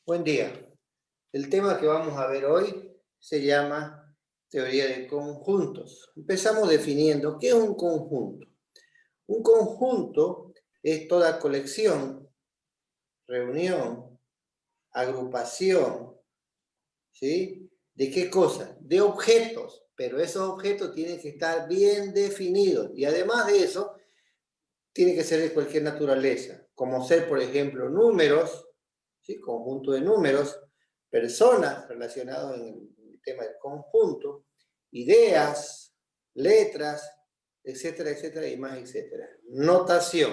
Buen día. El tema que vamos a ver hoy se llama teoría de conjuntos. Empezamos definiendo qué es un conjunto. Un conjunto es toda colección, reunión, agrupación, ¿sí? ¿De qué cosa? De objetos, pero esos objetos tienen que estar bien definidos y además de eso, tiene que ser de cualquier naturaleza, como ser, por ejemplo, números, ¿sí? Conjunto de números, personas relacionadas en el tema del conjunto, ideas, letras, etcétera, etcétera, y más, etcétera. Notación.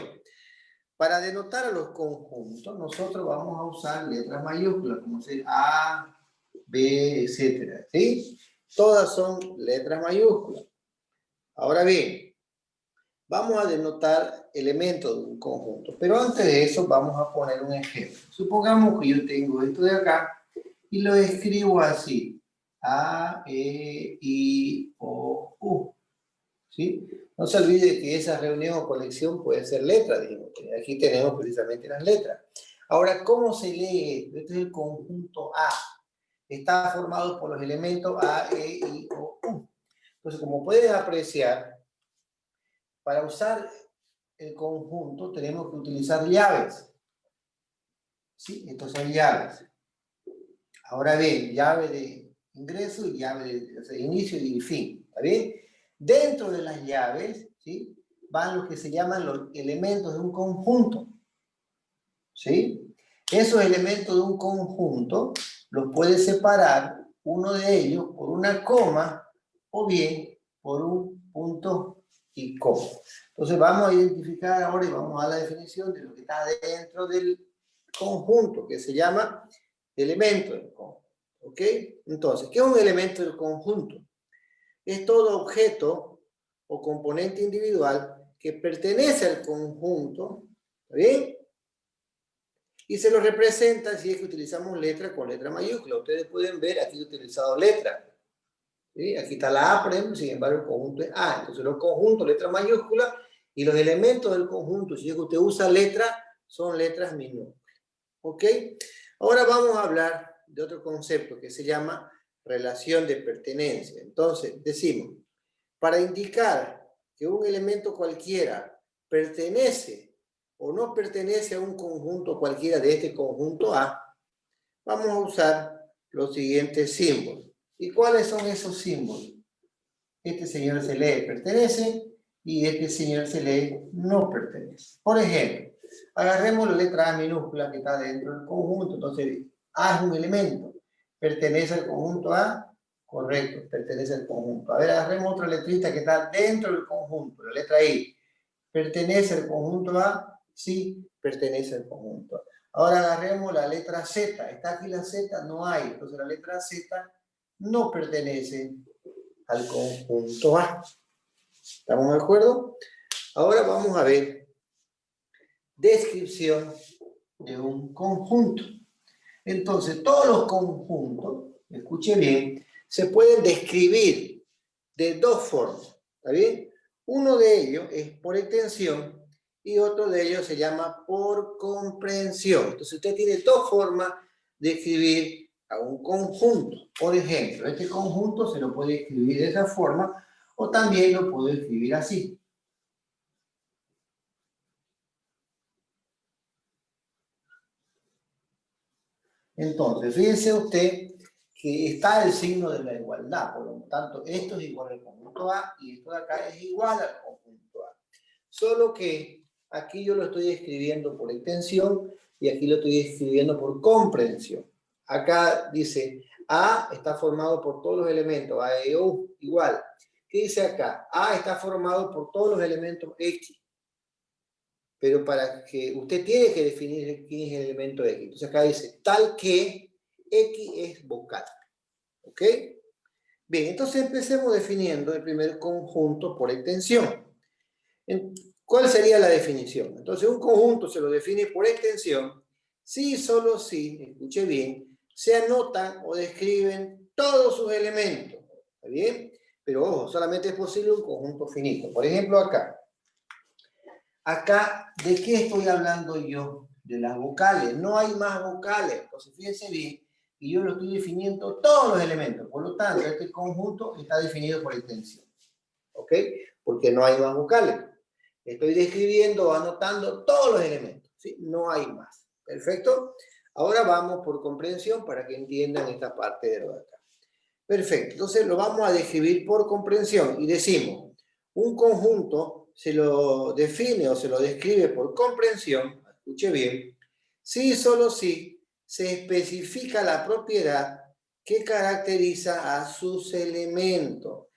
Para denotar a los conjuntos, nosotros vamos a usar letras mayúsculas, como ser A, B, etcétera, ¿sí? Todas son letras mayúsculas. Ahora bien, vamos a denotar elementos de un conjunto, pero antes de eso vamos a poner un ejemplo. Supongamos que yo tengo esto de acá y lo escribo así: A, E, I, O, U, ¿sí? No se olvide que esa reunión o colección puede ser letra, dijimos. Aquí tenemos precisamente las letras. Ahora, ¿cómo se lee esto? Este es el conjunto A. Está formado por los elementos A, E, I, O, U. Entonces, como puedes apreciar, para usar el conjunto tenemos que utilizar llaves. ¿Sí? Estos son llaves. Ahora bien, llave de ingreso y llave de inicio y fin. ¿Está bien? Dentro de las llaves, ¿sí?, van los que se llaman los elementos de un conjunto. ¿Sí? Esos elementos de un conjunto los puedes separar, uno de ellos, por una coma o bien por un punto y coma. Entonces vamos a identificar ahora y vamos a la definición de lo que está dentro del conjunto, que se llama elemento del conjunto. ¿Ok? Entonces, ¿qué es un elemento del conjunto? Es todo objeto o componente individual que pertenece al conjunto, ¿está bien?, y se lo representa si es que utilizamos letra con letra mayúscula. Ustedes pueden ver, aquí he utilizado letra. ¿Sí? Aquí está la A, por ejemplo, sin embargo el conjunto es A. Entonces los conjuntos, letra mayúscula, y los elementos del conjunto, si es que usted usa letra, son letras minúsculas. ¿Ok? Ahora vamos a hablar de otro concepto que se llama relación de pertenencia. Entonces, decimos, para indicar que un elemento cualquiera pertenece o no pertenece a un conjunto cualquiera de este conjunto A, vamos a usar los siguientes símbolos. ¿Y cuáles son esos símbolos? Este señor se lee pertenece y este señor se lee no pertenece. Por ejemplo, agarremos la letra A minúscula que está dentro del conjunto. Entonces, A es un elemento. ¿Pertenece al conjunto A? Correcto, pertenece al conjunto. A ver, agarremos otra letrita que está dentro del conjunto, la letra I. ¿Pertenece al conjunto A? Sí, pertenece al conjunto A. Ahora agarremos la letra Z. Está aquí la Z, no hay. Entonces la letra Z no pertenece al conjunto A. ¿Estamos de acuerdo? Ahora vamos a ver descripción de un conjunto. Entonces, todos los conjuntos, escuche bien, se pueden describir de dos formas. ¿Está bien? Uno de ellos es por extensión y otro de ellos se llama por comprensión. Entonces, usted tiene dos formas de escribir a un conjunto. Por ejemplo, este conjunto se lo puede escribir de esa forma o también lo puede escribir así. Entonces, fíjese usted que está el signo de la igualdad, por lo tanto, esto es igual al conjunto A y esto de acá es igual al conjunto A. Solo que aquí yo lo estoy escribiendo por extensión y aquí lo estoy escribiendo por comprensión. Acá dice A está formado por todos los elementos, A, E, U, igual. ¿Qué dice acá? A está formado por todos los elementos X. Pero para que usted tiene que definir quién es el elemento X. Entonces acá dice tal que X es vocal. ¿Ok? Bien, entonces empecemos definiendo el primer conjunto por extensión. ¿Cuál sería la definición? Entonces un conjunto se lo define por extensión si, solo si, escuche bien, se anotan o describen todos sus elementos. ¿Está bien? Pero ojo, solamente es posible un conjunto finito. Por ejemplo, acá. Acá, ¿de qué estoy hablando yo? de las vocales. No hay más vocales. Entonces, fíjense bien, y yo lo estoy definiendo todos los elementos. Por lo tanto, este conjunto está definido por extensión. ¿Ok? Porque no hay más vocales. Estoy describiendo, anotando todos los elementos. ¿Sí? No hay más. ¿Perfecto? Ahora vamos por comprensión para que entiendan esta parte de lo de acá. Perfecto. Entonces lo vamos a describir por comprensión y decimos, un conjunto se lo define o se lo describe por comprensión, escuche bien, si y solo si se especifica la propiedad que caracteriza a sus elementos.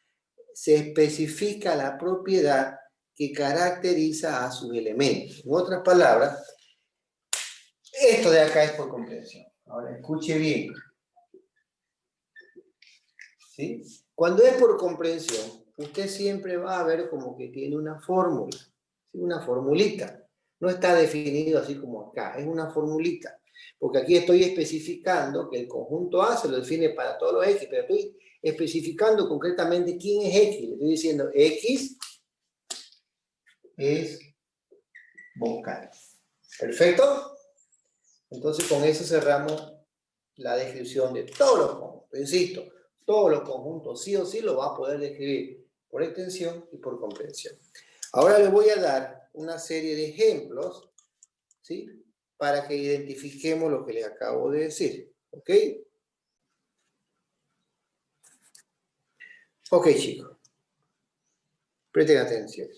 Se especifica la propiedad que caracteriza a sus elementos. En otras palabras, esto de acá es por comprensión. Ahora, escuche bien. ¿Sí? Cuando es por comprensión, usted siempre va a ver como que tiene una fórmula, ¿sí? Una formulita. No está definido así como acá, es una formulita. Porque aquí estoy especificando que el conjunto A se lo define para todos los X, pero estoy especificando concretamente quién es X. Le estoy diciendo X es vocal. ¿Perfecto? Entonces con eso cerramos la descripción de todos los conjuntos. Insisto, todos los conjuntos sí o sí lo va a poder describir por extensión y por comprensión. Ahora les voy a dar una serie de ejemplos, ¿sí? Para que identifiquemos lo que les acabo de decir. ¿Ok? Ok, chicos. Presten atención.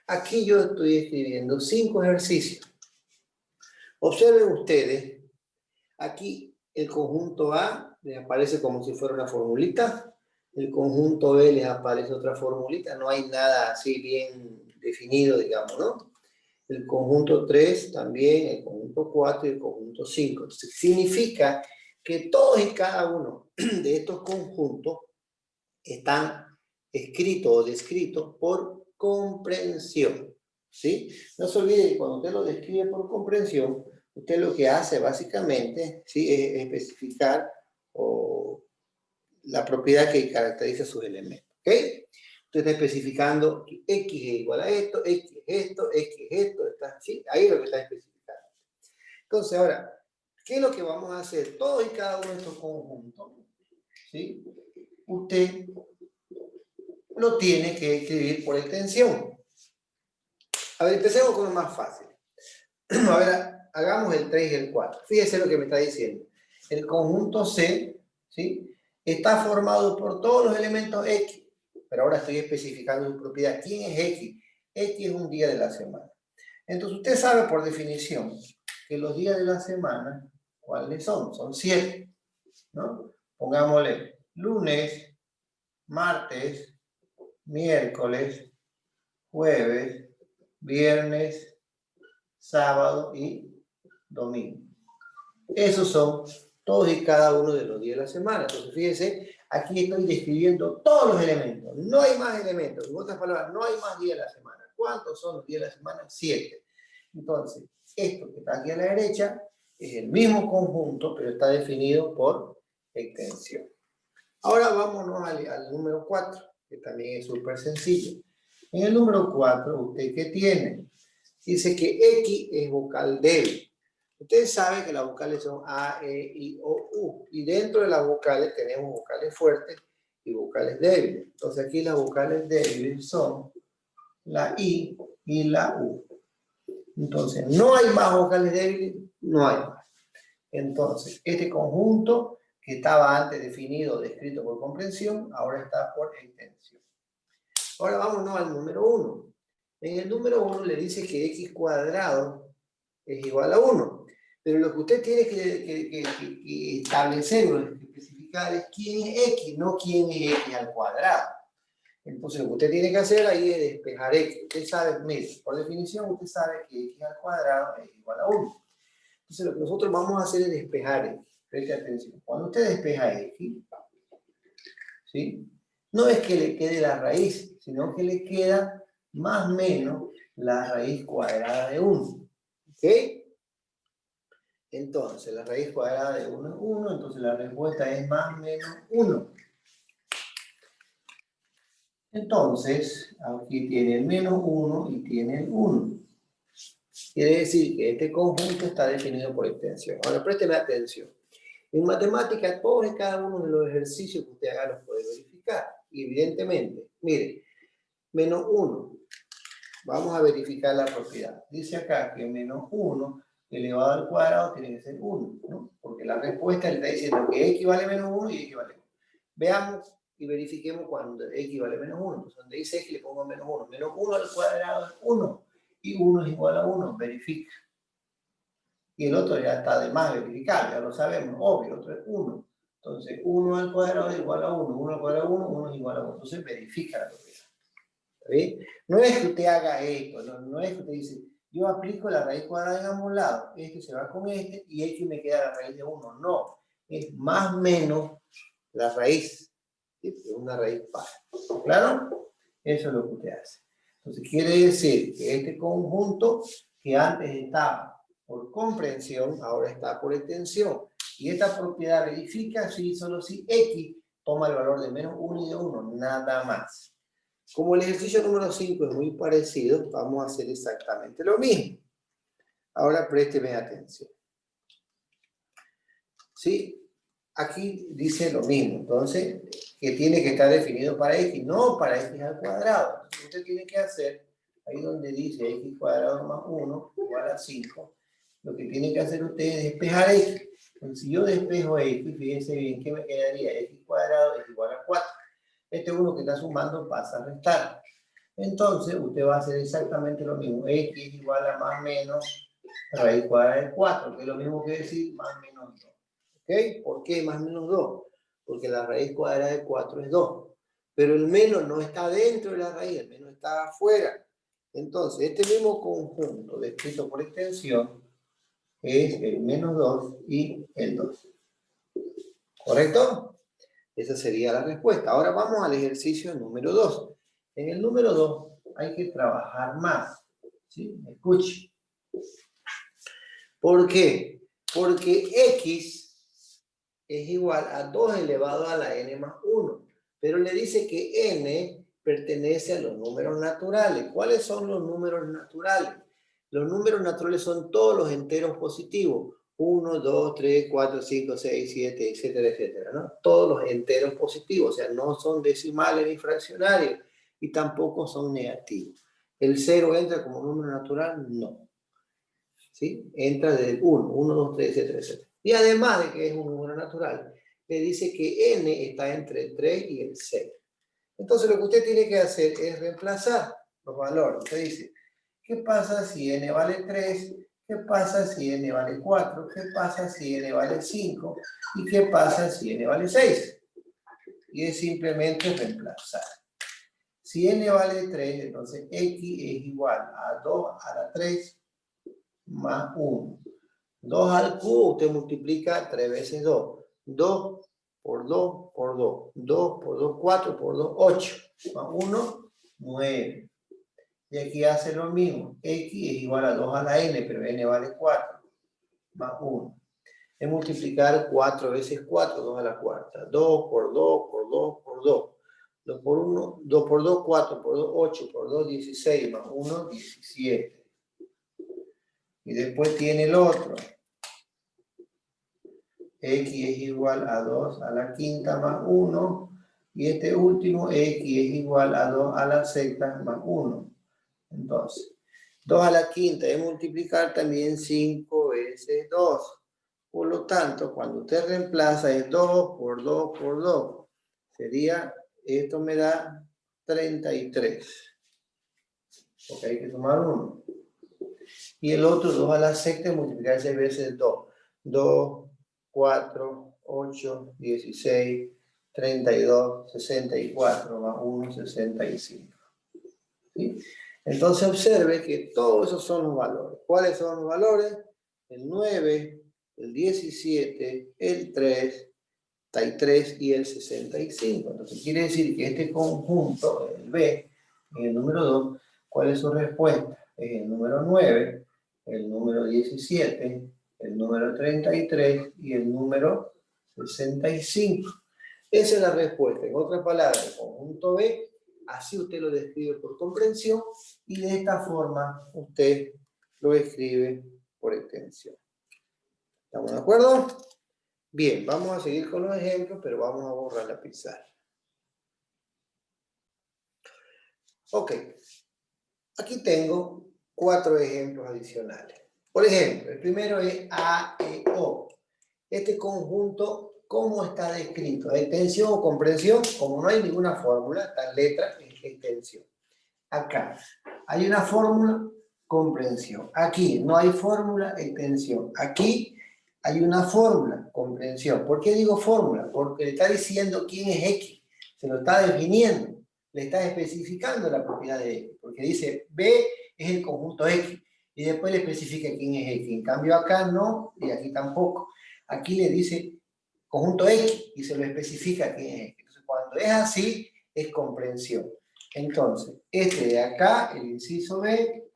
Aquí yo estoy escribiendo 5 ejercicios. Observen ustedes, aquí el conjunto A les aparece como si fuera una formulita, el conjunto B les aparece otra formulita, no hay nada así bien definido, digamos, ¿no? El conjunto 3 también, el conjunto 4 y el conjunto 5. Entonces, significa que todos y cada uno de estos conjuntos están escritos o descritos por comprensión, ¿sí? No se olvide que cuando usted lo describe por comprensión, usted lo que hace básicamente, ¿sí? Es especificar la propiedad que caracteriza sus elementos. ¿Ok? Usted está especificando que X es igual a esto, X es esto, X es esto, está, ¿sí? Ahí es lo que está especificando. Entonces, ahora, ¿qué es lo que vamos a hacer? Todos y cada uno de estos conjuntos, ¿sí? Usted lo tiene que escribir por extensión. A ver, empecemos con lo más fácil. A ver, hagamos el 3 y el 4. Fíjese lo que me está diciendo. El conjunto C, ¿sí? Está formado por todos los elementos X, pero ahora estoy especificando su propiedad. ¿Quién es X? X es un día de la semana. Entonces usted sabe por definición que los días de la semana, ¿cuáles son? Son 7, ¿no? Pongámosle lunes, martes, miércoles, jueves, viernes, sábado y domingo. Esos son todos y cada uno de los días de la semana. Entonces, fíjense, aquí estoy describiendo todos los elementos. No hay más elementos. En otras palabras, no hay más días de la semana. ¿Cuántos son los días de la semana? 7. Entonces, esto que está aquí a la derecha es el mismo conjunto, pero está definido por extensión. Ahora vámonos al número 4, que también es súper sencillo. En el número 4, ¿usted qué tiene? Dice que X es vocal débil. Ustedes saben que las vocales son A, E, I, O, U. Y dentro de las vocales tenemos vocales fuertes y vocales débiles. Entonces aquí las vocales débiles son la I y la U. Entonces, ¿no hay más vocales débiles? No hay más. Entonces, este conjunto que estaba antes definido, descrito por comprensión, ahora está por extensión. Ahora vámonos al número 1. En el número 1 le dice que x cuadrado es igual a 1. Pero lo que usted tiene que establecer o especificar es quién es x, no quién es x al cuadrado. Entonces lo que usted tiene que hacer ahí es despejar x. Usted sabe, mire, por definición usted sabe que x al cuadrado es igual a 1. Entonces lo que nosotros vamos a hacer es despejar x. Preste atención. Cuando usted despeja x, ¿sí? No es que le quede la raíz, sino que le queda más o menos la raíz cuadrada de 1. ¿Ok? Entonces, la raíz cuadrada de 1 es 1, entonces la respuesta es más o menos 1. Entonces, aquí tiene el menos 1 y tiene el 1. Quiere decir que este conjunto está definido por extensión. Ahora, présteme atención. En matemáticas, todos y cada uno de los ejercicios que usted haga los puede verificar. Y evidentemente, mire, menos 1. Vamos a verificar la propiedad. Dice acá que menos 1 elevado al cuadrado tiene que ser 1, ¿no? Porque la respuesta le está diciendo que x vale menos 1 y x vale 1. Veamos y verifiquemos cuando x vale menos 1. Entonces, donde dice x le pongo menos 1. Menos 1 al cuadrado es 1. Y 1 es igual a 1. Verifica. Y el otro ya está de más verificar, ya lo sabemos, obvio, el otro es 1. Entonces, 1 al cuadrado es igual a 1. 1 al cuadrado es 1, 1 es igual a 1. Entonces, verifica la propiedad. ¿Está bien? No es que usted haga esto, no es que usted dice, yo aplico la raíz cuadrada en ambos lados, este se va con este y x me queda la raíz de 1. No, es más o menos la raíz. ¿Sí? Es una raíz par. ¿Claro? Eso es lo que usted hace. Entonces, quiere decir que este conjunto que antes estaba por comprensión, ahora está por extensión. Y esta propiedad verifica si solo si x toma el valor de menos 1 y de 1, nada más. Como el ejercicio número 5 es muy parecido, vamos a hacer exactamente lo mismo. Ahora présteme atención. ¿Sí? Aquí dice lo mismo, entonces, que tiene que estar definido para x, no para x al cuadrado. Entonces, usted tiene que hacer, ahí donde dice x cuadrado más 1 igual a 5, lo que tiene que hacer usted es despejar x. Entonces, si yo despejo x, fíjense bien, ¿qué me quedaría? X cuadrado es igual a 4. Este 1 que está sumando pasa a restar. Entonces, usted va a hacer exactamente lo mismo. X es igual a más menos raíz cuadrada de 4, que es lo mismo que decir más menos 2. ¿Ok? ¿Por qué más menos 2? Porque la raíz cuadrada de 4 es 2. Pero el menos no está dentro de la raíz, el menos está afuera. Entonces, este mismo conjunto descrito por extensión es el menos 2 y el 2. ¿Correcto? Esa sería la respuesta. Ahora vamos al ejercicio número 2. En el número 2 hay que trabajar más. ¿Sí? Escuche. ¿Por qué? Porque x es igual a 2 elevado a la n más 1. Pero le dice que n pertenece a los números naturales. ¿Cuáles son los números naturales? Los números naturales son todos los enteros positivos. 1, 2, 3, 4, 5, 6, 7, etcétera, etcétera, ¿no? Todos los enteros positivos, o sea, no son decimales ni fraccionarios y tampoco son negativos. ¿El 0 entra como número natural? No. ¿Sí? Entra desde el 1, 1, 2, 3, etcétera, etcétera. Y además de que es un número natural, le dice que n está entre el 3 y el 6. Entonces lo que usted tiene que hacer es reemplazar los valores. Usted dice, ¿qué pasa si n vale 3? ¿Qué pasa si n vale 4? ¿Qué pasa si n vale 5? ¿Y qué pasa si n vale 6? Y es simplemente reemplazar. Si n vale 3, entonces x es igual a 2 a la 3 más 1. 2 al cubo, usted multiplica 3 veces 2. 2 por 2 por 2. 2 por 2, 4 por 2, 8. Más 1, 9. Y aquí hace lo mismo. X es igual a 2 a la n, pero n vale 4. Más 1. Es multiplicar 4 veces 4, 2 a la cuarta. 2 por 2 por 2 por 2. 2 por 1, 2 por 2, 4 por 2, 8 por 2, 16. Más 1, 17. Y después tiene el otro. X es igual a 2 a la quinta más 1. Y este último, X es igual a 2 a la sexta más 1. Entonces, 2 a la quinta es multiplicar también 5 veces 2. Por lo tanto, cuando usted reemplaza es 2 por 2 por 2. Sería, esto me da 33. Porque hay que sumar 1. Y el otro, 2 a la sexta, es multiplicar 6 veces 2. 2, 4, 8, 16, 32, 64, más 1, 65. ¿Sí? Entonces observe que todos esos son los valores. ¿Cuáles son los valores? El 9, el 17, el 33 y el 65. Entonces quiere decir que este conjunto, el B, en el número 2, ¿cuál es su respuesta? Es el número 9, el número 17, el número 33 y el número 65. Esa es la respuesta. En otras palabras, el conjunto B, así usted lo describe por comprensión y de esta forma usted lo escribe por extensión. ¿Estamos de acuerdo? Bien, vamos a seguir con los ejemplos, pero vamos a borrar la pizarra. Ok, aquí tengo 4 ejemplos adicionales. Por ejemplo, el primero es A, E, O. Este conjunto, ¿cómo está descrito? ¿Extensión o comprensión? Como no hay ninguna fórmula, esta letra es extensión. Acá hay una fórmula, comprensión. Aquí no hay fórmula, extensión. Aquí hay una fórmula, comprensión. ¿Por qué digo fórmula? Porque le está diciendo quién es X. Se lo está definiendo. Le está especificando la propiedad de X. Porque dice B es el conjunto X. Y después le especifica quién es X. En cambio acá no, y aquí tampoco. Aquí le dice conjunto X y se lo especifica quién es X. Entonces, cuando es así, es comprensión. Entonces, este de acá, el inciso B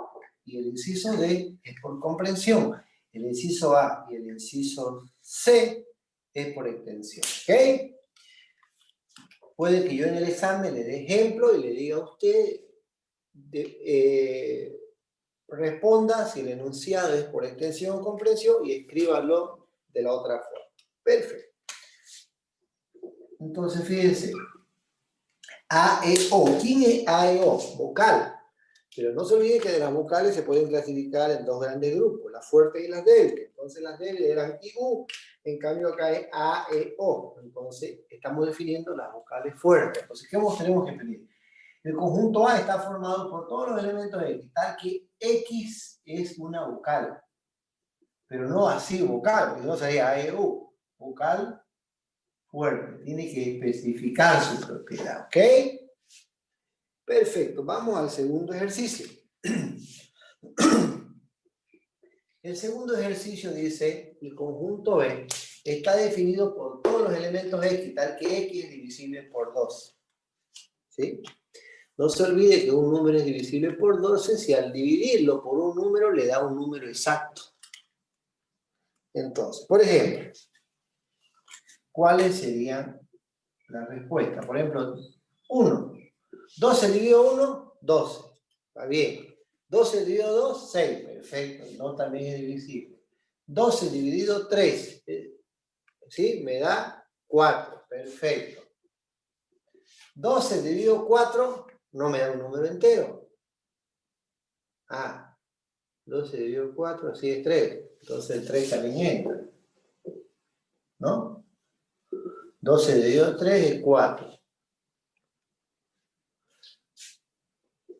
y el inciso D es por comprensión. El inciso A y el inciso C es por extensión. ¿Ok? Puede que yo en el examen le dé ejemplo y le diga a usted, responda si el enunciado es por extensión o comprensión y escríbalo de la otra forma. Perfecto. Entonces, fíjense. A, E, O. ¿Quién es A, E, O? Vocal. Pero no se olvide que de las vocales se pueden clasificar en 2 grandes grupos, las fuertes y las débiles. Entonces las débiles eran I, U. En cambio acá es A, E, O. Entonces estamos definiendo las vocales fuertes. Entonces, ¿qué tenemos que definir? El conjunto A está formado por todos los elementos de X, tal que X es una vocal. Pero no así vocal, porque no sería A, E, U. Vocal fuerte. Tiene que especificar su propiedad, ¿ok? Perfecto, vamos al segundo ejercicio. El segundo ejercicio dice, el conjunto B está definido por todos los elementos X, tal que X es divisible por 2. ¿Sí? No se olvide que un número es divisible por 12 si al dividirlo por un número le da un número exacto. Entonces, por ejemplo, ¿cuáles serían las respuestas? Por ejemplo, 1. 12 dividido 1, 12. Está bien. 12 dividido 2, 6. Perfecto. El 2 también es divisible. 12 dividido 3. ¿Sí? Me da 4. Perfecto. 12 dividido 4 no me da un número entero. Ah, 12 dividido 4, sí es 3. Entonces el 3 también entra. ¿No? 12 dividido 3 es 4.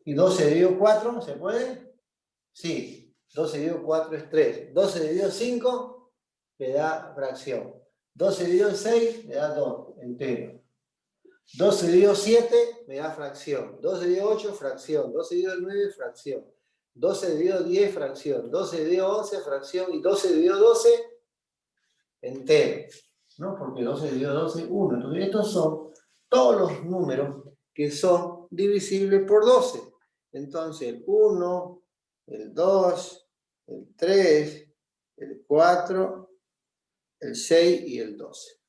¿Y 12 dividido 4 se puede? Sí. 12 dividido 4 es 3. 12 dividido 5 me da fracción. 12 dividido 6 me da 2, entero. 12 dividido 7 me da fracción. 12 dividido 8, fracción. 12 dividido 9, fracción. 12 dividido 10, fracción. 12 dividido 11, fracción. Y 12 dividido 12, entero. ¿No? Porque 12 dividido 12, 1. Entonces, estos son todos los números que son divisibles por 12. Entonces, el 1, el 2, el 3, el 4, el 6 y el 12.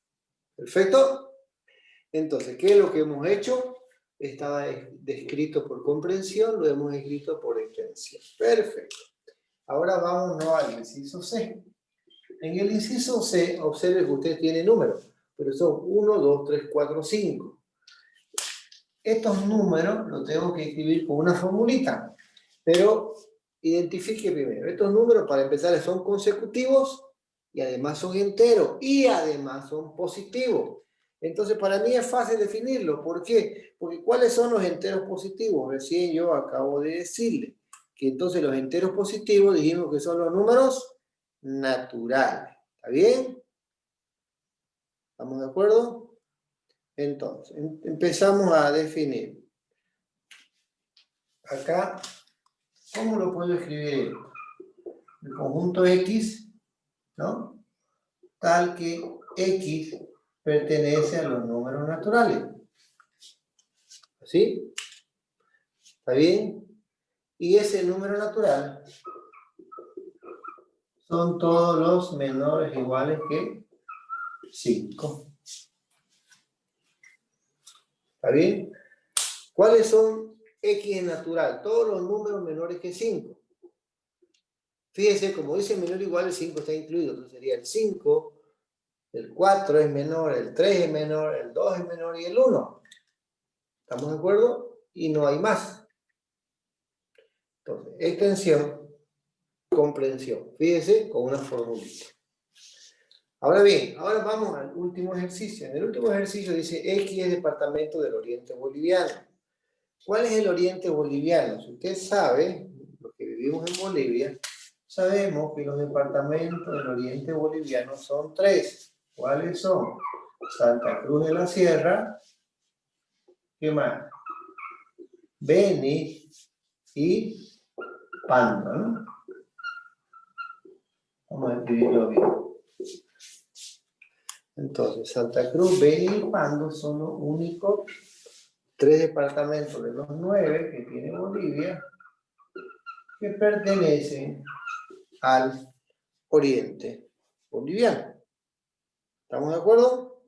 ¿Perfecto? Entonces, ¿qué es lo que hemos hecho? Estaba descrito por comprensión, lo hemos escrito por extensión. Perfecto. Ahora vámonos al inciso C. En el inciso C, observe que usted tiene números, pero son 1, 2, 3, 4, 5. Estos números los tengo que escribir con una formulita, pero identifique primero. Estos números, para empezar, son consecutivos y además son enteros y además son positivos. Entonces, para mí es fácil definirlo. ¿Por qué? Porque ¿cuáles son los enteros positivos? Recién yo acabo de decirle que entonces los enteros positivos dijimos que son los números naturales. ¿Está bien? ¿Estamos de acuerdo? Entonces, empezamos a definir. Acá, ¿cómo lo puedo escribir? El conjunto X, ¿no? Tal que X pertenece a los números naturales. ¿Así? ¿Está bien? Y ese número natural son todos los menores o iguales que 5. ¿Está bien? ¿Cuáles son X en natural? Todos los números menores que 5. Fíjese, como dice menor o igual, el 5 está incluido. Entonces sería el 5, el 4 es menor, el 3 es menor, el 2 es menor y el 1. ¿Estamos de acuerdo? Y no hay más. Entonces, extensión, comprensión. Fíjese, con una formulita. Ahora bien, ahora vamos al último ejercicio. En el último ejercicio dice X es departamento del oriente boliviano. ¿Cuál es el oriente boliviano? Si usted sabe, los que vivimos en Bolivia, sabemos que los departamentos del oriente boliviano son 3. ¿Cuáles son? Santa Cruz de la Sierra, ¿qué más? Beni y Pando, ¿no? Vamos a escribirlo bien. Entonces, Santa Cruz, Beni y Pando son los únicos 3 departamentos de los 9 que tiene Bolivia que pertenecen al oriente boliviano. ¿Estamos de acuerdo?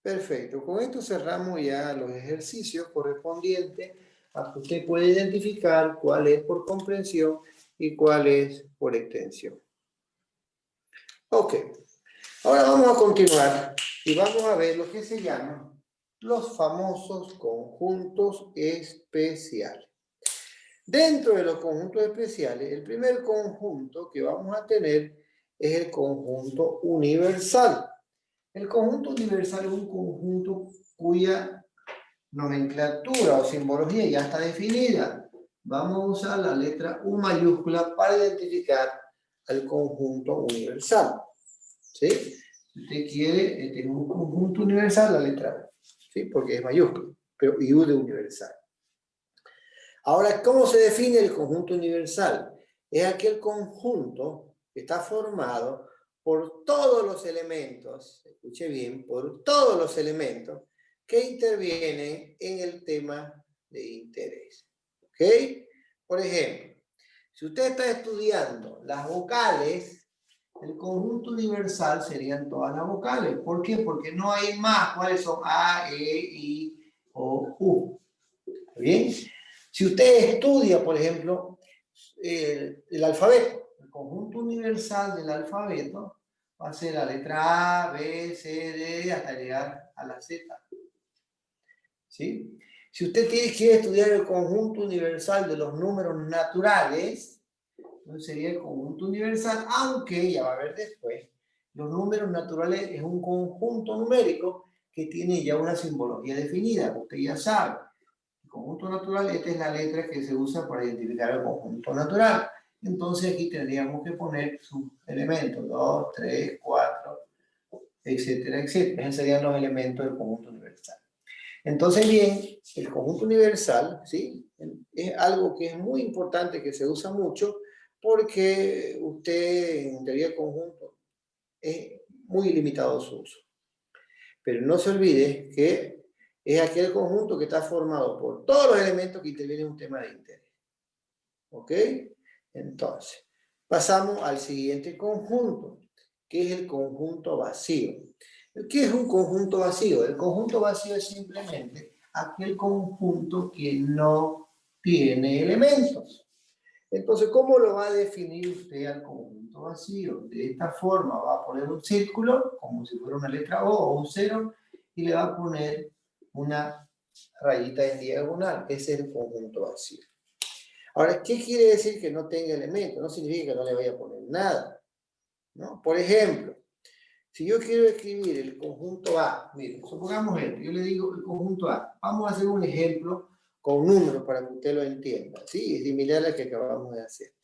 Perfecto. Con esto cerramos ya los ejercicios correspondientes a que usted puede identificar cuál es por comprensión y cuál es por extensión. Ok. Ahora vamos a continuar y vamos a ver lo que se llaman los famosos conjuntos especiales. Dentro de los conjuntos especiales, el primer conjunto que vamos a tener es el conjunto universal. El conjunto universal es un conjunto cuya nomenclatura o simbología ya está definida. Vamos a usar la letra U mayúscula para identificar al conjunto universal. ¿Sí? Si usted quiere tener un conjunto universal, la letra U. ¿Sí? Porque es mayúscula, pero y U de universal. Ahora, ¿cómo se define el conjunto universal? Es aquel conjunto que está formado por todos los elementos, escuche bien, por todos los elementos que intervienen en el tema de interés. ¿Ok? Por ejemplo, si usted está estudiando las vocales, el conjunto universal serían todas las vocales. ¿Por qué? Porque no hay más. ¿Cuáles son? A, E, I, O, U. ¿Está bien? Si usted estudia, por ejemplo, el alfabeto, el conjunto universal del alfabeto va a ser la letra A, B, C, D, hasta llegar a la Z. ¿Sí? Si usted quiere estudiar el conjunto universal de los números naturales, entonces sería el conjunto universal, aunque ya va a ver después, los números naturales es un conjunto numérico que tiene ya una simbología definida, usted ya sabe. Conjunto natural, esta es la letra que se usa para identificar el conjunto natural. Entonces aquí tendríamos que poner sus elementos, 2, 3, 4, etcétera, etcétera. Esos serían los elementos del conjunto universal. Entonces, bien, el conjunto universal, ¿sí? Es algo que es muy importante, que se usa mucho, porque usted en teoría del conjunto es muy limitado su uso. Pero no se olvide que es aquel conjunto que está formado por todos los elementos que intervienen en un tema de interés. ¿Ok? Entonces, pasamos al siguiente conjunto, que es el conjunto vacío. ¿Qué es un conjunto vacío? El conjunto vacío es simplemente aquel conjunto que no tiene elementos. Entonces, ¿cómo lo va a definir usted al conjunto vacío? De esta forma, va a poner un círculo, como si fuera una letra O o un cero, y le va a poner una rayita en diagonal. Ese es el conjunto vacío. Ahora, ¿qué quiere decir que no tenga elementos? No significa que no le vaya a poner nada, ¿no? Por ejemplo, si yo quiero escribir el conjunto A, miren, supongamos esto, yo le digo el conjunto A. Vamos a hacer un ejemplo con números para que usted lo entienda, ¿sí? Es similar al que acabamos de hacer.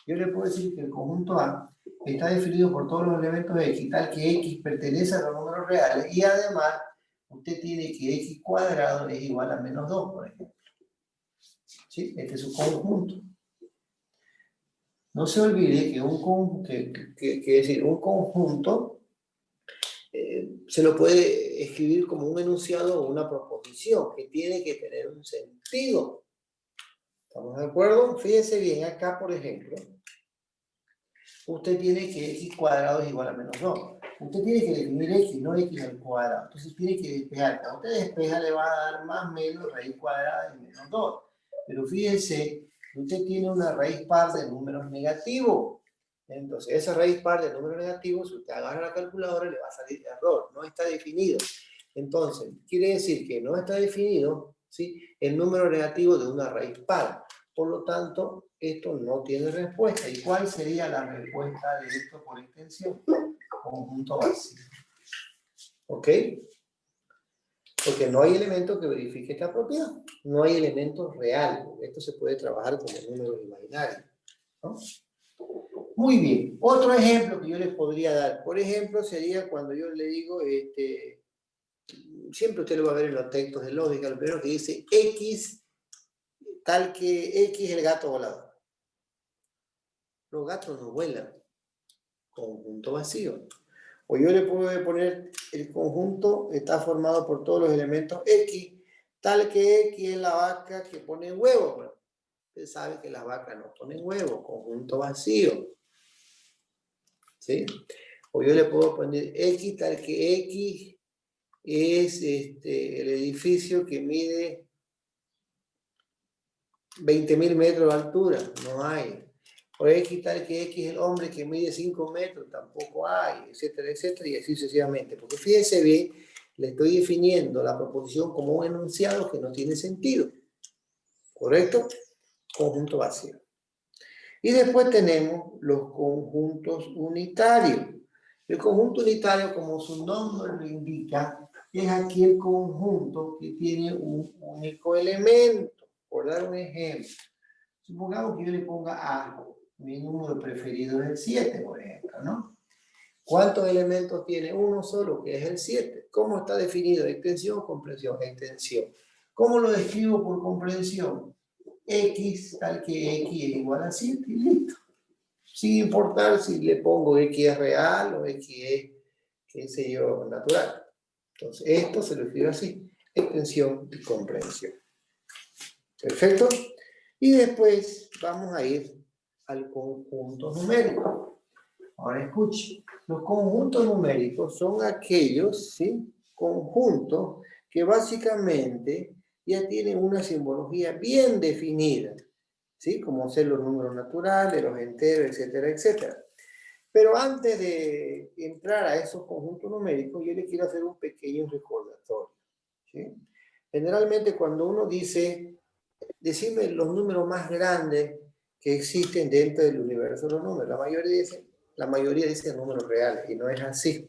Yo le puedo decir que el conjunto A está definido por todos los elementos de X, tal que X pertenece a los números reales y además usted tiene que X cuadrado es igual a menos 2, por ejemplo. ¿Sí? Este es su conjunto. No se olvide que un conjunto se lo puede escribir como un enunciado o una proposición que tiene que tener un sentido. ¿Estamos de acuerdo? Fíjese bien, acá por ejemplo, usted tiene que X cuadrado es igual a menos 2. Usted tiene que definir X, no X al cuadrado. Entonces tiene que despejar. Cuando usted despeja le va a dar más menos raíz cuadrada de menos 2. Pero fíjese, usted tiene una raíz par de números negativos. Entonces, esa raíz par del número negativo, si usted agarra la calculadora, le va a salir error, no está definido. Entonces, quiere decir que no está definido, ¿sí?, el número negativo de una raíz par. Por lo tanto, esto no tiene respuesta. ¿Y cuál sería la respuesta de esto por extensión? Conjunto vacío. ¿Ok? Porque no hay elemento que verifique esta propiedad. No hay elemento real. Esto se puede trabajar como números imaginarios, ¿no? Muy bien. Otro ejemplo que yo les podría dar, por ejemplo, sería cuando yo le digo, siempre usted lo va a ver en los textos de lógica, lo primero que dice X, tal que X es el gato volador. Los gatos no vuelan. Conjunto vacío. O yo le puedo poner el conjunto está formado por todos los elementos X, tal que X es la vaca que pone huevo. Bueno, usted sabe que las vacas no ponen huevo, conjunto vacío. ¿Sí? O yo le puedo poner X, tal que X es el edificio que mide 20.000 metros de altura. No hay. O X tal que X es el hombre que mide 5 metros, tampoco hay, etcétera, etcétera, y así sucesivamente. Porque fíjense bien, le estoy definiendo la proposición como un enunciado que no tiene sentido. ¿Correcto? Conjunto vacío. Y después tenemos los conjuntos unitarios. El conjunto unitario, como su nombre lo indica, es aquel conjunto que tiene un único elemento. Por dar un ejemplo, supongamos que yo le ponga A. Mi número preferido es el 7, por ejemplo, ¿no? ¿Cuántos elementos tiene? Uno solo, que es el 7. ¿Cómo está definido? ¿Extensión o comprensión? Extensión. ¿Cómo lo describo por comprensión? X tal que X es igual a 7 y listo. Sin importar si le pongo X es real o X es, qué sé yo, natural. Entonces, esto se lo escribe así. Extensión y comprensión. Perfecto. Y después vamos a ir al conjunto numérico. Ahora escuche, los conjuntos numéricos son aquellos, ¿sí?, conjuntos que básicamente ya tienen una simbología bien definida, ¿sí?, como ser los números naturales, los enteros, etcétera, etcétera. Pero antes de entrar a esos conjuntos numéricos, yo les quiero hacer un pequeño recordatorio, ¿sí? Generalmente cuando uno dice, decime los números más grandes que existen dentro del universo de los números, la mayoría dice números reales, y no es así.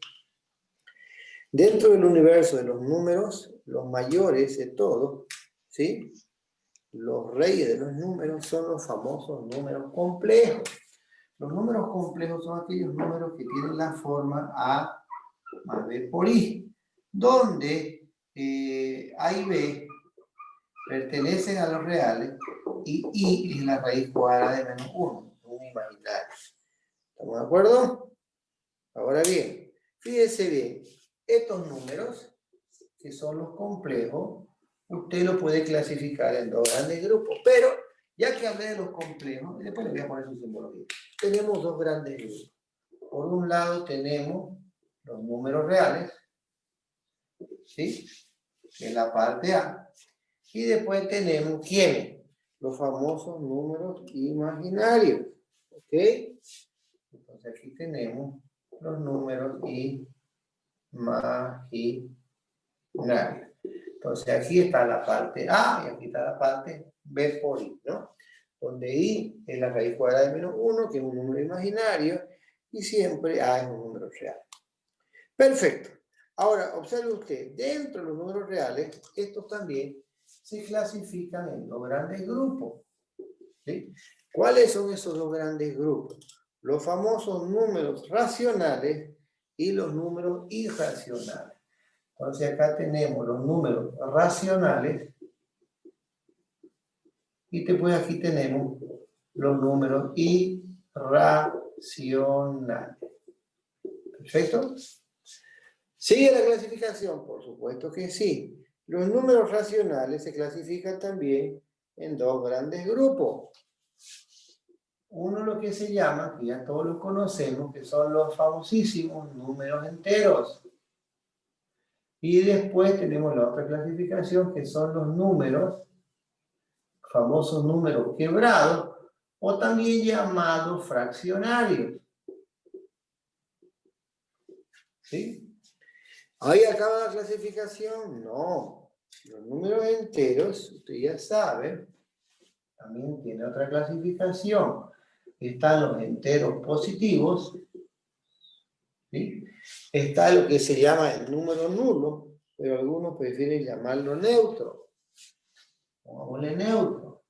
Dentro del universo de los números, los mayores de todos, ¿sí?, los reyes de los números son los famosos números complejos. Los números complejos son aquellos números que tienen la forma A más B por I, donde A y B pertenecen a los reales y I es la raíz cuadrada de menos 1, un imaginario. ¿Estamos de acuerdo? Ahora bien, fíjese bien, estos números, que son los complejos, usted lo puede clasificar en dos grandes grupos, pero ya que hablé de los complejos, después le voy a poner su simbología. Tenemos dos grandes grupos. Por un lado tenemos los números reales, ¿sí?, en la parte A. Y después tenemos, ¿quiénes? Los famosos números imaginarios, ¿ok? Entonces aquí tenemos los números imaginarios. Entonces aquí está la parte A y aquí está la parte B por I, ¿no? Donde I es la raíz cuadrada de menos 1, que es un número imaginario, y siempre A es un número real. Perfecto. Ahora, observe usted, dentro de los números reales, estos también se clasifican en dos grandes grupos, ¿sí? ¿Cuáles son esos dos grandes grupos? Los famosos números racionales y los números irracionales. Entonces acá tenemos los números racionales y después aquí tenemos los números irracionales. ¿Perfecto? ¿Sigue la clasificación? Por supuesto que sí. Los números racionales se clasifican también en dos grandes grupos. Uno lo que se llama, que ya todos lo conocemos, que son los famosísimos números enteros. Y después tenemos la otra clasificación, que son los números, famosos números quebrados, o también llamados fraccionarios. ¿Sí? ¿Ahí acaba la clasificación? No. Los números enteros, usted ya sabe, también tiene otra clasificación. Están los enteros positivos, ¿sí? Está lo que se llama el número nulo, pero algunos prefieren llamarlo neutro. Pongámosle neutro.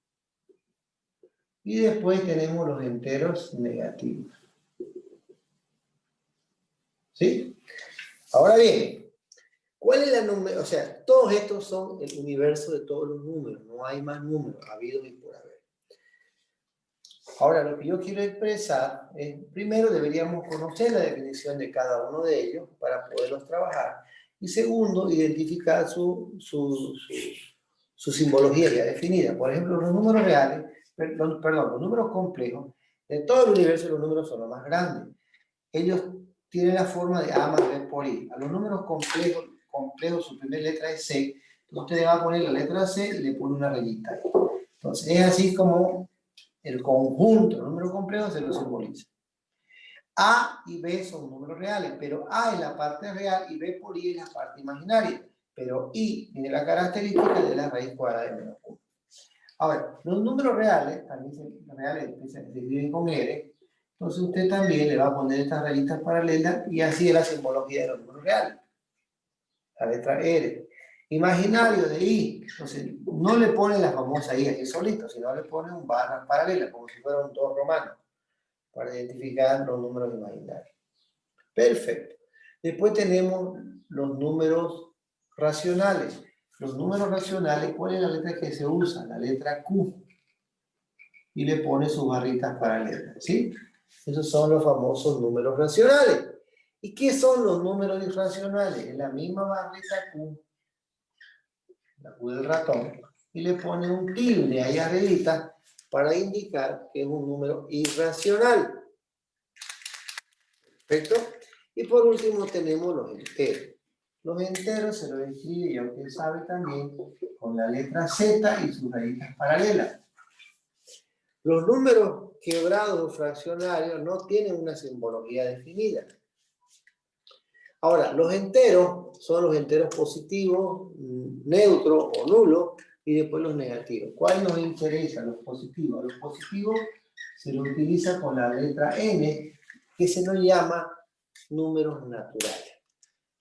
Y después tenemos los enteros negativos. ¿Sí? Ahora bien, ¿cuál es la número? O sea, todos estos son el universo de todos los números. No hay más números, habido y por haber. Ahora, lo que yo quiero expresar es, primero deberíamos conocer la definición de cada uno de ellos para poderlos trabajar. Y segundo, identificar su simbología ya definida. Por ejemplo, los números reales, perdón, los números complejos, de todo el universo los números son los más grandes. Ellos tienen la forma de A más B por I. A los números complejos su primera letra es C. Entonces usted va a poner la letra C y le pone una rayita. Entonces es así como el conjunto de números complejos se lo simboliza. A y B son números reales, pero A es la parte real y B por I es la parte imaginaria. Pero I tiene la característica de la raíz cuadrada de menos 1. Ahora, los números reales, también se dividen con R, entonces usted también le va a poner estas rayitas paralelas y así es la simbología de los números reales. La letra R. Imaginario de I, entonces no le pone la famosa I aquí solito, sino le pone un barra paralela, como si fuera un 2 romano, para identificar los números imaginarios. Perfecto. Después tenemos los números racionales. Los números racionales, ¿cuál es la letra que se usa? La letra Q. Y le pone sus barritas paralelas, ¿sí? Esos son los famosos números racionales. ¿Y qué son los números irracionales? Es la misma barrita Q, la Q del ratón, y le pone un tilde ahí arribita para indicar que es un número irracional. ¿Perfecto? Y por último tenemos los enteros. Los enteros se los escribe, ya usted sabe también, con la letra Z y sus rayitas paralelas. Los números quebrados o fraccionarios no tienen una simbología definida. Ahora, los enteros son los enteros positivos, neutros o nulos, y después los negativos. ¿Cuál nos interesa? Los positivos. Los positivos se los utiliza con la letra N, que se nos llama números naturales.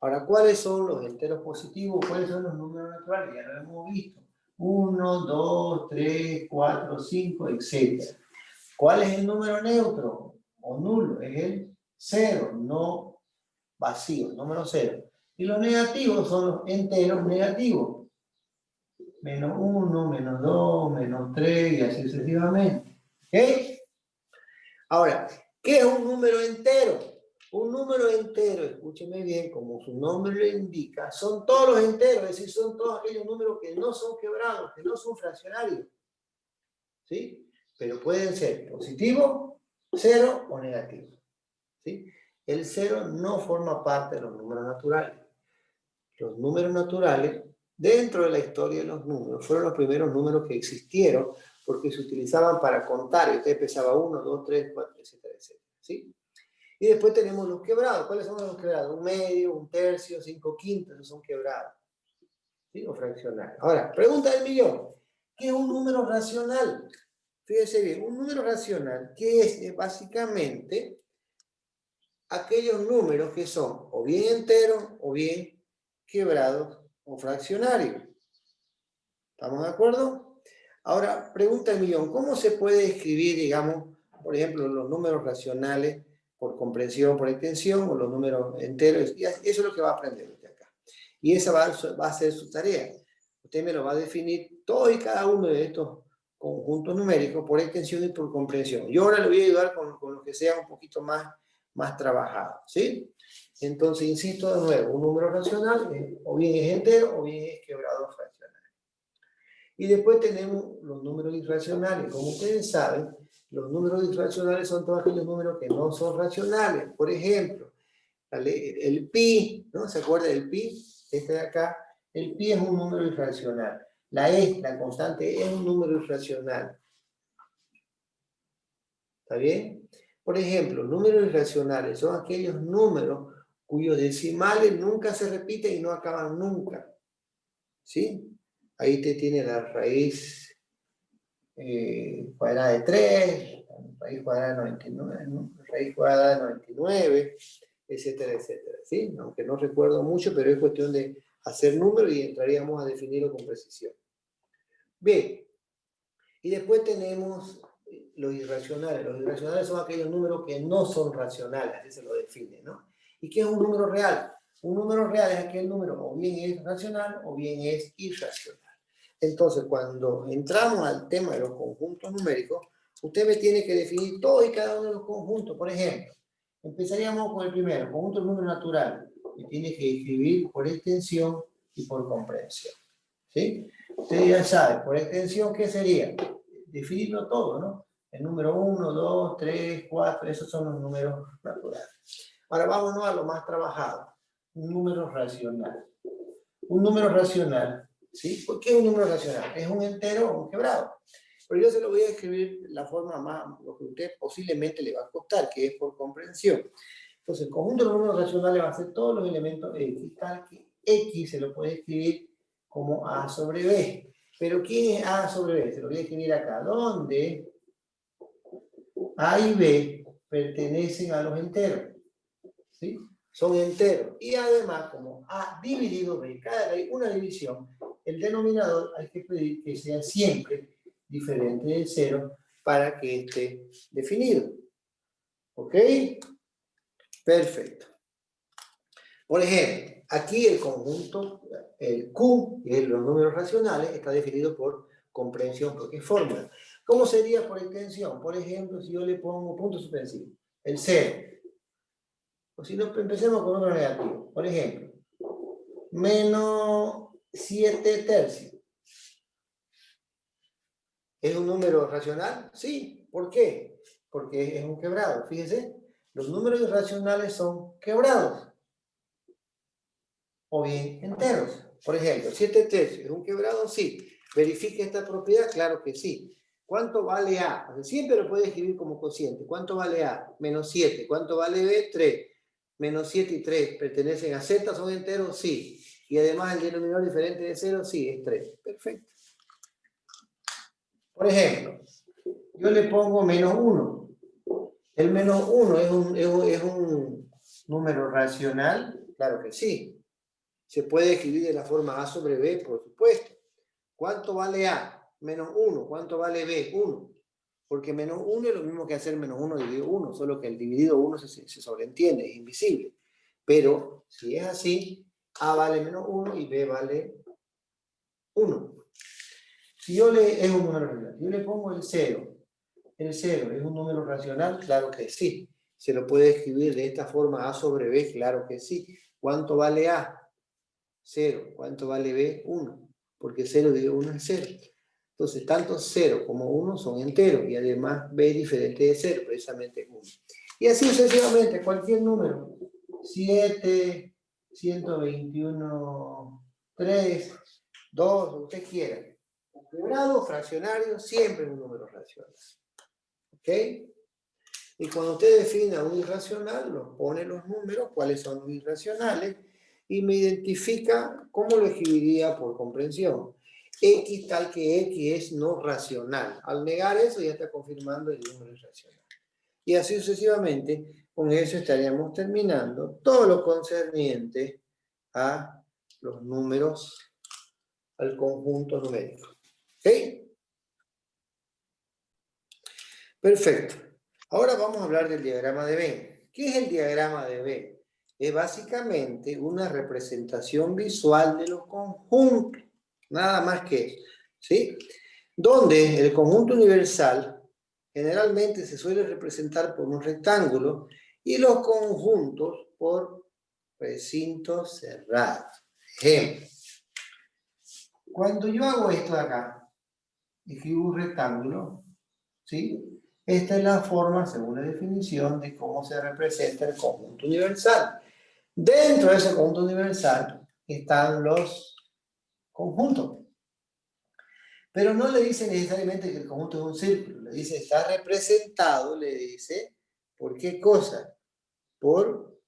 Ahora, ¿cuáles son los enteros positivos? ¿Cuáles son los números naturales? Ya lo hemos visto. 1, 2, 3, 4, 5, etc. ¿Cuál es el número neutro o nulo? Es el 0, no vacío, número 0. Y los negativos son los enteros negativos. Menos 1, menos 2, menos 3 y así sucesivamente. ¿Ok? Ahora, ¿qué es un número entero? Un número entero, escúcheme bien, como su nombre lo indica, son todos los enteros, es decir, son todos aquellos números que no son quebrados, que no son fraccionarios. ¿Sí? Pero pueden ser positivos, 0 o negativos. ¿Sí? El 0 no forma parte de los números naturales. Los números naturales, dentro de la historia de los números, fueron los primeros números que existieron porque se utilizaban para contar. Y usted empezaba 1, 2, 3, 4, etcétera, etcétera. ¿Sí? Y después tenemos los quebrados. ¿Cuáles son los quebrados? Un medio, un tercio, 5 quintos, esos son quebrados. ¿Sí? O fraccionarios. Ahora, pregunta del millón. ¿Qué es un número racional? Fíjese bien, un número racional, que es básicamente aquellos números que son o bien enteros o bien quebrados o fraccionarios. ¿Estamos de acuerdo? Ahora, pregunta el millón, ¿cómo se puede escribir, digamos, por ejemplo, los números racionales por comprensión, por extensión, o los números enteros? Y eso es lo que va a aprender usted acá. Y esa va a ser su tarea. Usted me lo va a definir todo y cada uno de estos conjuntos numéricos por extensión y por comprensión. Yo ahora le voy a ayudar con lo que sea un poquito más trabajado, ¿sí? Entonces, insisto de nuevo, un número racional o bien es entero o bien es quebrado o fraccional. Y después tenemos los números irracionales. Como ustedes saben, los números irracionales son todos aquellos números que no son racionales. Por ejemplo, el pi, ¿no? ¿Se acuerda del pi? Este de acá. El pi es un número irracional. La la constante, es un número irracional. ¿Está bien? Por ejemplo, números irracionales son aquellos números cuyos decimales nunca se repiten y no acaban nunca. ¿Sí? Ahí te tiene la raíz cuadrada de 3, raíz cuadrada de 99, ¿no? Raíz cuadrada de 99, etcétera, etcétera. ¿Sí? Aunque no recuerdo mucho, pero es cuestión de hacer números y entraríamos a definirlo con precisión. Bien, y después tenemos los irracionales. Los irracionales son aquellos números que no son racionales, así se lo define, ¿no? ¿Y qué es un número real? Un número real es aquel número o bien es racional o bien es irracional. Entonces, cuando entramos al tema de los conjuntos numéricos, usted me tiene que definir todos y cada uno de los conjuntos. Por ejemplo, empezaríamos con el primero, conjunto de números naturales, que tiene que escribir por extensión y por comprensión. ¿Sí? Usted ya sabe, por extensión, ¿qué sería? Definirlo todo, ¿no? El número 1, 2, 3, 4, esos son los números naturales. Ahora vámonos a lo más trabajado, un número racional. Un número racional, ¿sí? ¿Por qué un número racional? ¿Es un entero o un quebrado? Pero yo se lo voy a escribir la forma más, lo que a usted posiblemente le va a costar, que es por comprensión. Entonces, el conjunto de números racionales va a ser todos los elementos X, tal que X se lo puede escribir como A sobre B. Pero ¿quién es A sobre B? Se lo voy a escribir acá, donde A y B pertenecen a los enteros, ¿sí? Son enteros. Y además, como A dividido B, cada vez una división, el denominador hay que pedir que sea siempre diferente de 0 para que esté definido. ¿Ok? Perfecto. Por ejemplo, aquí el conjunto, el Q, que es los números racionales, está definido por comprensión, porque es fórmula. ¿Cómo sería por extensión? Por ejemplo, si yo le pongo punto suspensivo, el 0. O si no, empecemos con números negativos. Por ejemplo, menos 7 tercios. ¿Es un número racional? Sí. ¿Por qué? Porque es un quebrado. Fíjense, los números irracionales son quebrados o bien enteros. Por ejemplo, 7 tercios, ¿es un quebrado? Sí. ¿Verifique esta propiedad? Claro que sí. ¿Cuánto vale A? O sea, siempre lo puede escribir como cociente. ¿Cuánto vale A? Menos 7. ¿Cuánto vale B? 3. Menos 7 y 3 pertenecen a Z, ¿son enteros? Sí. Y además el denominador diferente de 0, sí, es 3. Perfecto. Por ejemplo, yo le pongo menos 1. ¿El menos 1 es un número racional? Claro que sí. Se puede escribir de la forma A sobre B, por supuesto. ¿Cuánto vale A? Menos 1. ¿Cuánto vale B? 1. Porque menos 1 es lo mismo que hacer menos 1 dividido 1, solo que el dividido 1 se sobreentiende, es invisible. Pero si es así, A vale menos 1 y B vale 1. Si yo es un número racional, yo le pongo el 0. ¿El 0 es un número racional? Claro que sí. ¿Se lo puede escribir de esta forma A sobre B? Claro que sí. ¿Cuánto vale A? 0. ¿Cuánto vale B? 1. Porque 0 dividido 1 es 0. Entonces, tanto 0 como 1 son enteros y además B es diferente de 0, precisamente 1. Y así sucesivamente, cualquier número. 7, 121, 3, 2, lo que usted quiera. Quebrado, fraccionario, siempre es un número racional. ¿Ok? Y cuando usted defina un irracional, nos pone los números, cuáles son los irracionales, y me identifica cómo lo escribiría por comprensión. X tal que X es no racional. Al negar eso ya está confirmando el número irracional. Y así sucesivamente, con eso estaríamos terminando todo lo concerniente a los números, al conjunto numérico. ¿Ok? Perfecto. Ahora vamos a hablar del diagrama de Venn. ¿Qué es el diagrama de Venn? Es básicamente una representación visual de los conjuntos. Nada más que eso. ¿Sí? Donde el conjunto universal generalmente se suele representar por un rectángulo y los conjuntos por recintos cerrados. Ejemplo. Cuando yo hago esto de acá, escribo un rectángulo, ¿sí? Esta es la forma, según la definición, de cómo se representa el conjunto universal. Dentro de ese conjunto universal están los conjuntos. Pero no le dice necesariamente que el conjunto es un círculo. Le dice, está representado, le dice, ¿por qué cosa? Por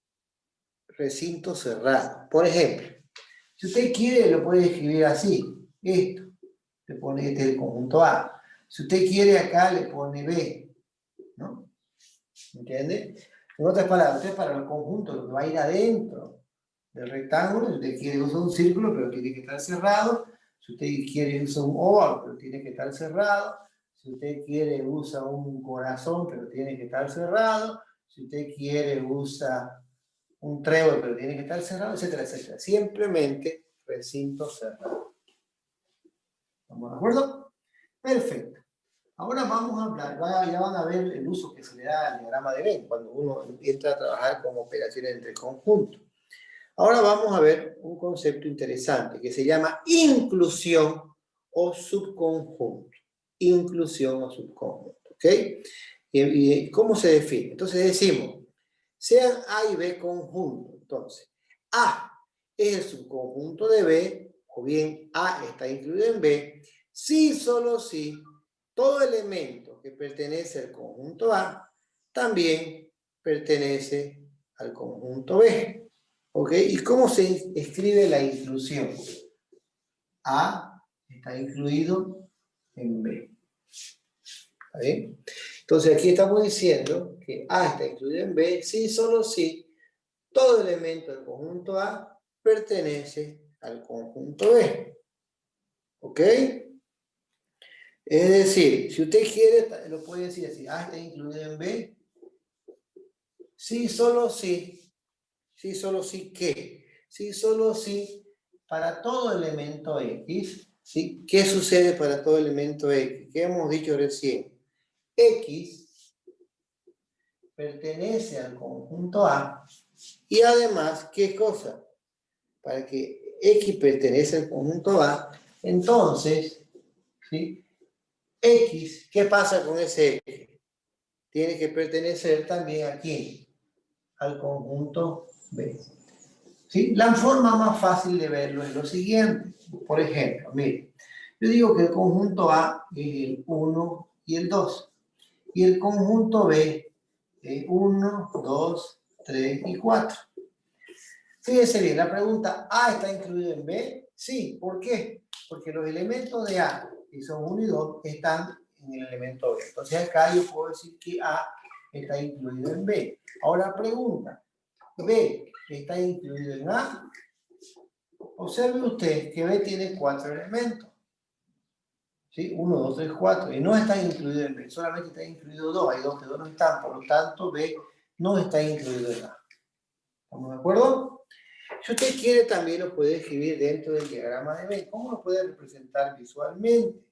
recinto cerrado. Por ejemplo, si usted quiere, lo puede escribir así. Esto. Le pone este el conjunto A. Si usted quiere acá, le pone B. ¿No? ¿Entiende? En otras palabras, usted para los conjuntos, lo que va a ir adentro del rectángulo, si usted quiere usar un círculo, pero tiene que estar cerrado. Si usted quiere usar un óvalo, pero tiene que estar cerrado. Si usted quiere usa un corazón, pero tiene que estar cerrado. Si usted quiere usa un trébol, pero tiene que estar cerrado, etcétera, etcétera. Simplemente recinto cerrado. ¿Estamos de acuerdo? Perfecto. Ahora vamos a hablar, ya van a ver el uso que se le da al diagrama de Venn cuando uno entra a trabajar con operaciones entre conjuntos. Ahora vamos a ver un concepto interesante que se llama inclusión o subconjunto. Inclusión o subconjunto, ¿ok? ¿Y cómo se define? Entonces decimos, sean A y B conjuntos. Entonces, A es el subconjunto de B, o bien A está incluido en B, si solo si todo elemento que pertenece al conjunto A también pertenece al conjunto B. ¿Ok? ¿Y cómo se escribe la inclusión? A está incluido en B. ¿Está bien? Entonces aquí estamos diciendo que A está incluido en B si solo si todo elemento del conjunto A pertenece al conjunto B. ¿Ok? Es decir, si usted quiere, lo puede decir así, A está incluido en B, sí, solo sí, sí, solo sí, ¿qué? Sí, solo sí, para todo elemento X, ¿sí? ¿Qué sucede para todo elemento X? ¿Qué hemos dicho recién? X pertenece al conjunto A y además, ¿qué cosa? Para que X pertenece al conjunto A, entonces, ¿sí? X, ¿qué pasa con ese X? Tiene que pertenecer también a ¿quién? Al conjunto B. ¿Sí? La forma más fácil de verlo es lo siguiente. Por ejemplo, mire, yo digo que el conjunto A es el 1 y el 2. Y el conjunto B es 1, 2, 3 y 4. Fíjese bien, la pregunta, ¿A está incluido en B? Sí, ¿por qué? Porque los elementos de A, que son 1 y 2, están en el elemento B. Entonces acá yo puedo decir que A está incluido en B. Ahora pregunta, ¿B está incluido en A? Observe usted que B tiene 4 elementos. ¿Sí? 1, 2, 3, 4. Y no está incluido en B, solamente está incluido 2. Hay 2 que no están, por lo tanto B no está incluido en A. ¿Estamos de acuerdo? Si usted quiere, también lo puede escribir dentro del diagrama de Venn. ¿Cómo lo puede representar visualmente?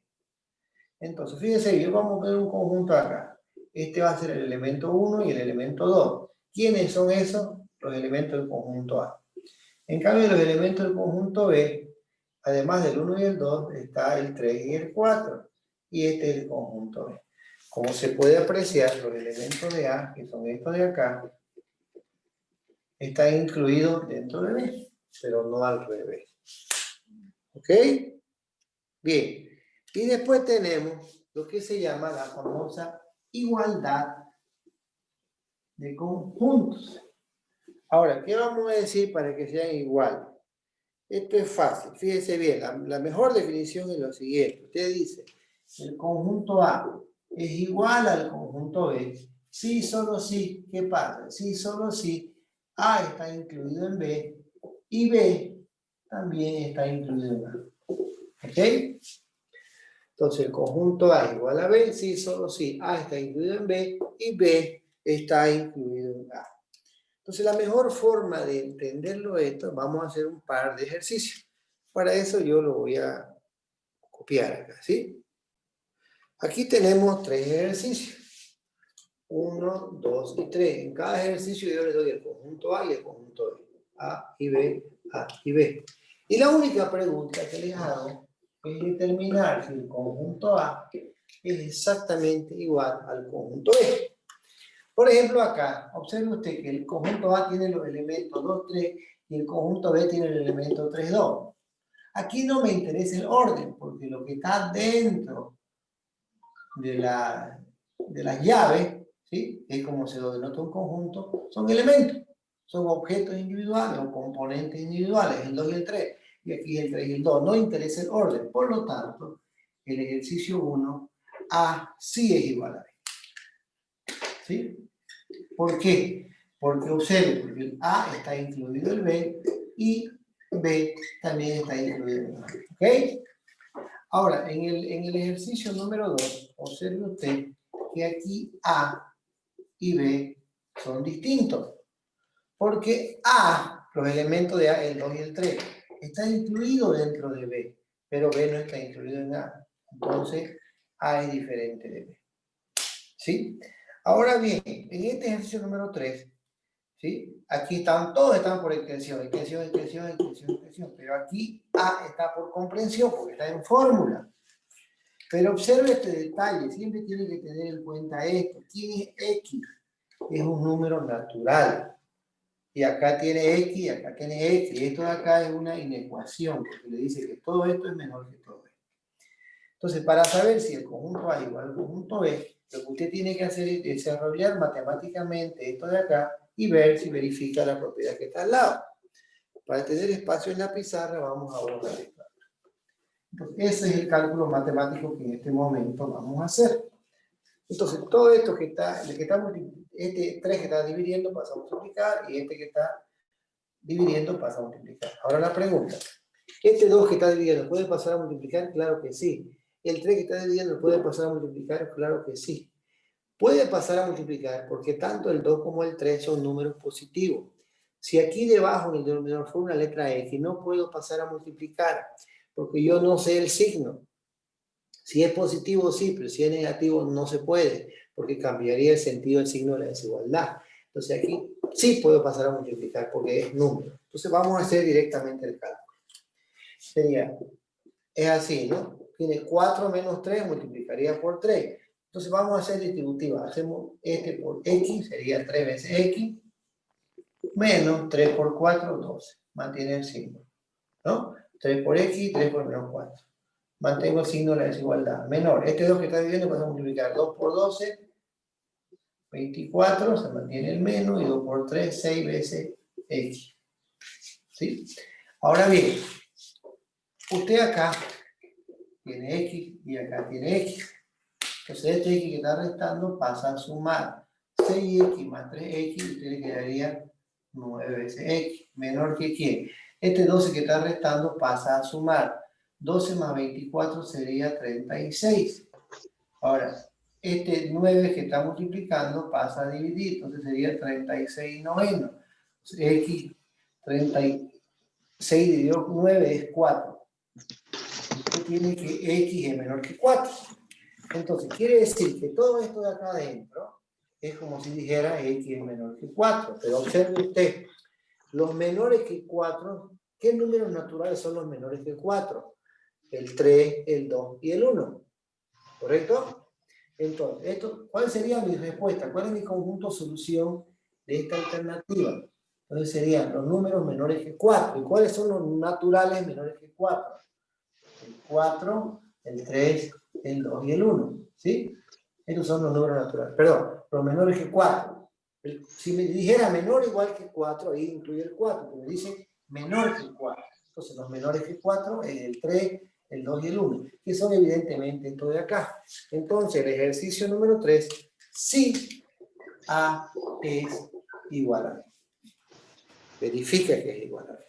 Entonces, fíjese bien, vamos a ver un conjunto acá. Este va a ser el elemento 1 y el elemento 2. ¿Quiénes son esos? Los elementos del conjunto A. En cambio, los elementos del conjunto B, además del 1 y el 2, está el 3 y el 4. Y este es el conjunto B. Como se puede apreciar, los elementos de A, que son estos de acá, están incluidos dentro de B, pero no al revés. ¿Ok? Bien. Y después tenemos lo que se llama la famosa igualdad de conjuntos. Ahora, ¿qué vamos a decir para que sean iguales? Esto es fácil. Fíjese bien, la mejor definición es lo siguiente. Usted dice, el conjunto A es igual al conjunto B. Sí, solo sí. ¿Qué pasa? Sí, solo sí. A está incluido en B y B también está incluido en A. ¿Ok? Entonces el conjunto A es igual a B, sí, solo si A está incluido en B y B está incluido en A. Entonces la mejor forma de entenderlo esto, vamos a hacer un par de ejercicios. Para eso yo lo voy a copiar acá, ¿sí? Aquí tenemos 3 ejercicios. 1, 2 y 3. En cada ejercicio yo le doy el conjunto A y el conjunto B. A y B, A y B. Y la única pregunta que les hago es determinar si el conjunto A es exactamente igual al conjunto B. Por ejemplo, acá, observe usted que el conjunto A tiene los elementos 2, 3 y el conjunto B tiene el elemento 3, 2. Aquí no me interesa el orden, porque lo que está dentro de las llaves, ¿sí? Es como se lo denota un conjunto, son elementos. son objetos individuales o componentes individuales, el 2 y el 3, y aquí el 3 y el 2. No interesa el orden, por lo tanto, el ejercicio 1, A sí es igual a B. ¿Sí? ¿Por qué? Porque observe, porque el A está incluido el B y B también está incluido en el A. ¿Ok? Ahora, en el ejercicio número 2, observe usted que aquí A y B son distintos. Porque A, los elementos de A, el 2 y el 3, está incluido dentro de B, pero B no está incluido en A. Entonces, A es diferente de B. ¿Sí? Ahora bien, en este ejercicio número 3, ¿sí? Aquí están, todos están por extensión, pero aquí A está por comprensión, porque está en fórmula. Pero observe este detalle, siempre tiene que tener en cuenta esto. ¿Quién es X? Es un número natural. Y acá tiene X, y acá tiene X. Y esto de acá es una inecuación, porque le dice que todo esto es menor que todo esto. Entonces, para saber si el conjunto A igual al conjunto B, lo que usted tiene que hacer es desarrollar matemáticamente esto de acá y ver si verifica la propiedad que está al lado. Para tener espacio en la pizarra, vamos a borrar esto. Entonces, ese es el cálculo matemático que en este momento vamos a hacer. Entonces, todo esto que está, este 3 que está dividiendo pasa a multiplicar y este que está dividiendo pasa a multiplicar. Ahora la pregunta, ¿este 2 que está dividiendo puede pasar a multiplicar? Claro que sí. ¿El 3 que está dividiendo puede pasar a multiplicar? Claro que sí. Puede pasar a multiplicar porque tanto el 2 como el 3 son números positivos. Si aquí debajo en el denominador fue una letra X, no puedo pasar a multiplicar porque yo no sé el signo. Si es positivo, sí, pero si es negativo, no se puede, porque cambiaría el sentido del signo de la desigualdad. Entonces aquí sí puedo pasar a multiplicar porque es número. Entonces vamos a hacer directamente el cálculo. Sería, es así, ¿no? Tiene 4 menos 3, multiplicaría por 3. Entonces vamos a hacer distributiva. Hacemos este por X, sería 3 veces X, menos 3 por 4, 12. Mantiene el signo, ¿no? 3 por X, 3 por menos 4. Mantengo el signo de la desigualdad. Menor. Este 2 que está dividiendo pasa a multiplicar 2 por 12, 24, se mantiene el menos, y 2 por 3, 6 veces X. ¿Sí? Ahora bien, usted acá tiene X y acá tiene X. Entonces este X que está restando pasa a sumar 6X más 3X, y usted le quedaría 9 veces X. Menor que ¿quién? Este 12 que está restando pasa a sumar. 12 más 24 sería 36. Ahora, este 9 que está multiplicando pasa a dividir, entonces sería 36 noveno. X, 36 dividido 9 es 4. Usted tiene que X es menor que 4. Entonces, quiere decir que todo esto de acá adentro es como si dijera X es menor que 4. Pero observe usted, los menores que 4, ¿qué números naturales son los menores que 4? El 3, el 2 y el 1. ¿Correcto? Entonces, ¿cuál sería mi respuesta? ¿Cuál es mi conjunto solución de esta alternativa? Entonces serían los números menores que 4. ¿Y cuáles son los naturales menores que 4? El 4, el 3, el 2 y el 1. ¿Sí? Estos son los números naturales. Perdón, los menores que 4. Si me dijera menor o igual que 4, ahí incluye el 4. Pero me dice menor que 4. Entonces los menores que 4 es el 3, el 2 y el 1, que son evidentemente esto de acá. Entonces, el ejercicio número 3, sí A es igual a B. Verifica que es igual a B.